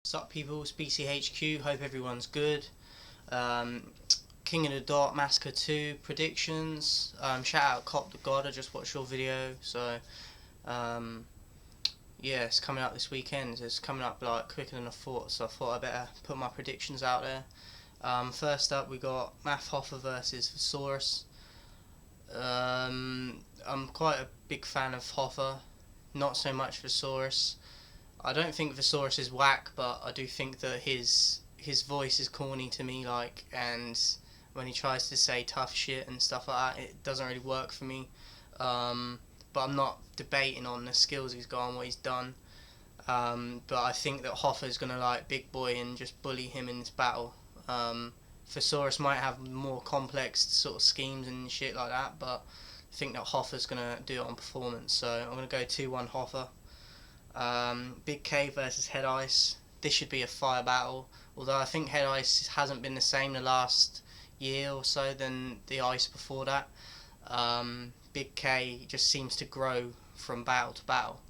What's up, people? It's BCHQ. Hope everyone's good. Um, King of the Dot, Massacre 2 predictions. Shout out Cop the God. I just watched your video, so um, yeah, it's coming up this weekend. It's coming up like quicker than I thought, so I thought I better put my predictions out there. First up, we got Hoffa versus Thesaurus. I'm quite a big fan of Hoffa, not so much Thesaurus. I don't think Thesaurus is whack, but I do think that his voice is corny to me, and when he tries to say tough shit and stuff like that, it doesn't really work for me. But I'm not debating on the skills he's got and what he's done. But I think that Hoffa's gonna big boy and just bully him in this battle. Thesaurus might have more complex sort of schemes and shit like that, but I think that Hoffa's gonna do it on performance. So I'm gonna go 2-1 Hoffa. Big K versus Head Ice. This should be a fire battle. Although I think Head Ice hasn't been the same the last year or so than the Ice before that. Big K just seems to grow from battle to battle.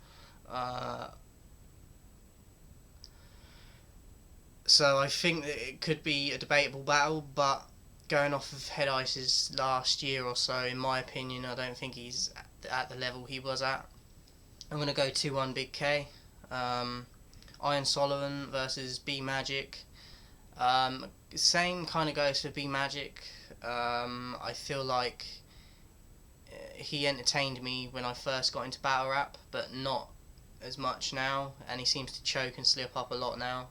So I think that it could be a debatable battle, but going off of Head Ice's last year or so, in my opinion, I don't think he's at the level he was at. I'm going to go 2-1 Big K. Iron Solomon versus B Magic. Same kind of goes for B Magic. I feel like he entertained me when I first got into battle rap, but not as much now, and he seems to choke and slip up a lot now.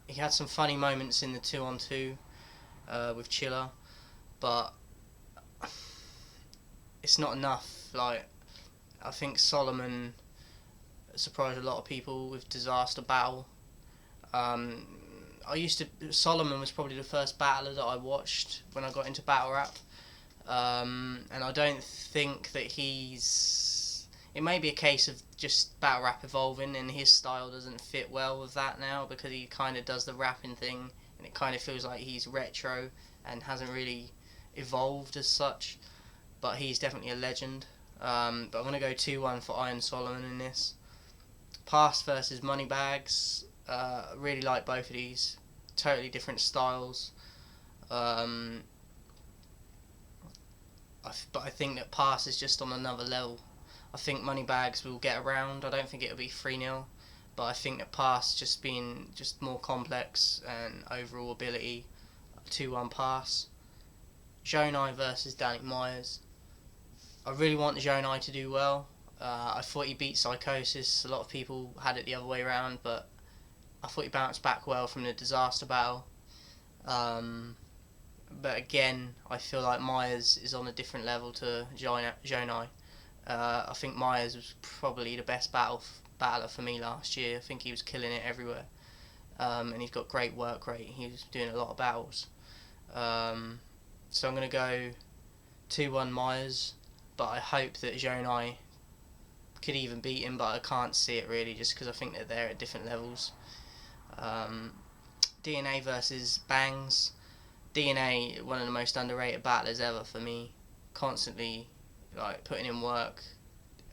He had some funny moments in the 2-on-2 with Chiller, but it's not enough. I think Solomon surprised a lot of people with Disaster Battle. Solomon was probably the first battler that I watched when I got into battle rap, and I don't think that it may be a case of just battle rap evolving and his style doesn't fit well with that now, because he kind of does the rapping thing and it kind of feels like he's retro and hasn't really evolved as such, but he's definitely a legend. But I'm going to go 2-1 for Iron Solomon in this. Past versus Moneybags. Really like both of these. Totally different styles. But I think that Past is just on another level. I think Moneybags will get around. I don't think it'll be 3-0. But I think that Past just being more complex and overall ability. 2-1 Pass. Joan I versus Dank Myers. I really want Joan I to do well. I thought he beat Psychosis. A lot of people had it the other way around, but I thought he bounced back well from the Disaster Battle. But again, I feel like Myers is on a different level to Joan I. I think Myers was probably the best battler for me last year. I think he was killing it everywhere. And he's got great work rate. He was doing a lot of battles. So I'm going to go 2-1 Myers. But I hope that Joan I could even beat him, but I can't see it really, just because I think that they're at different levels. DNA versus Bangs. DNA, one of the most underrated battlers ever for me. Constantly putting in work.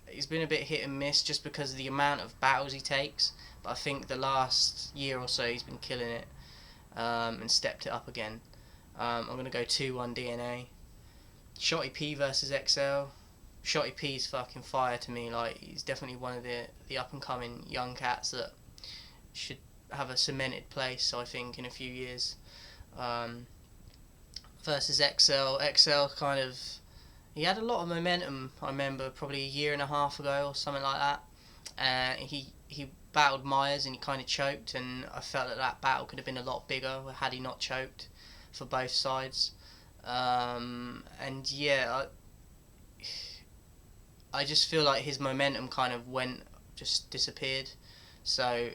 He's been a bit hit and miss just because of the amount of battles he takes, but I think the last year or so he's been killing it, and stepped it up again. I'm going to go 2-1 DNA. Shorty P versus XL. Shorty P is fucking fire to me. He's definitely one of the up and coming young cats that should have a cemented place, I think, in a few years. Versus XL. XL he had a lot of momentum. I remember probably a year and a half ago or something like that. He battled Myers and he kind of choked, and I felt that battle could have been a lot bigger had he not choked for both sides. And yeah, I just feel like his momentum kind of disappeared. So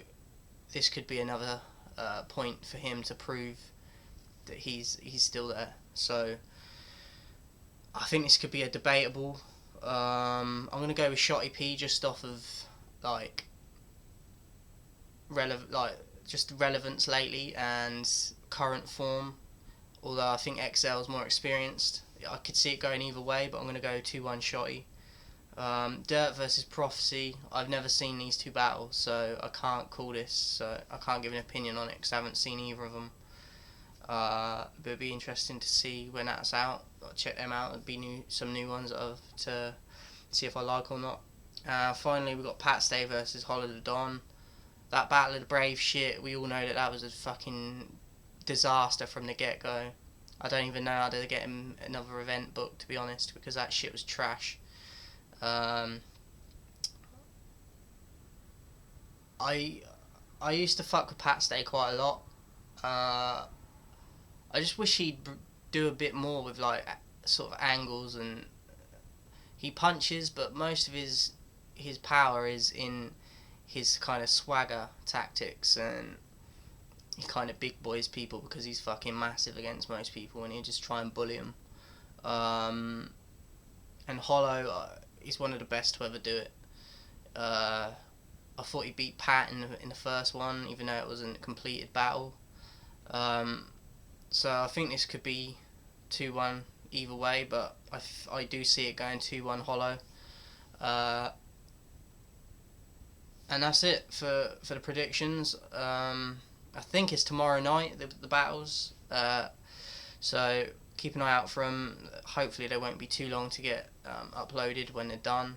this could be another point for him to prove that he's still there. So I think this could be a debatable. I'm gonna go with Shorty P just off of just relevance lately and current form. Although I think XL is more experienced. I could see it going either way, but I'm going to go 2-1 Shotty. Dirt versus Prophecy. I've never seen these two battle, so I can't call this. So I can't give an opinion on it because I haven't seen either of them. But it'd be interesting to see when that's out. I'll check them out. It'd be some new ones to see if I like or not. Finally, we got Pat Stay versus Hollow the Don. That Battle of the Brave shit. We all know that was a fucking disaster from the get go. I don't even know how to get him another event booked, to be honest, because that shit was trash. I used to fuck with Pat Stay quite a lot. I just wish he'd do a bit more with like sort of angles, and he punches, but most of his power is in his kind of swagger tactics, and he kind of big boys people because he's fucking massive against most people, and he'll just try and bully them. And Hollow, he's one of the best to ever do it. I thought he beat Pat in the first one, even though it wasn't a completed battle. So I think this could be 2-1 either way, but I do see it going 2-1 Hollow. And that's it for the predictions. I think it's tomorrow night, the battles. So keep an eye out for them. Hopefully they won't be too long to get uploaded when they're done.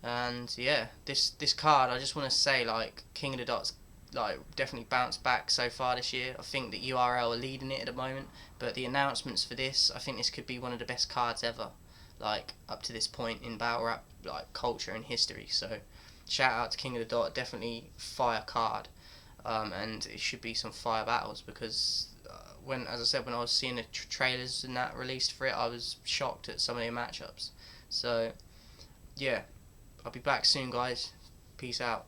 And yeah, this card, I just want to say, like, King of the Dots, like, definitely bounced back so far this year. I think that URL are leading it at the moment, but the announcements for this, I think this could be one of the best cards ever, like, up to this point in battle rap, like, culture and history. So shout out to King of the Dot, definitely fire card. And it should be some fire battles, because as I said, when I was seeing the trailers and that released for it, I was shocked at some of the matchups. So yeah, I'll be back soon, guys. Peace out.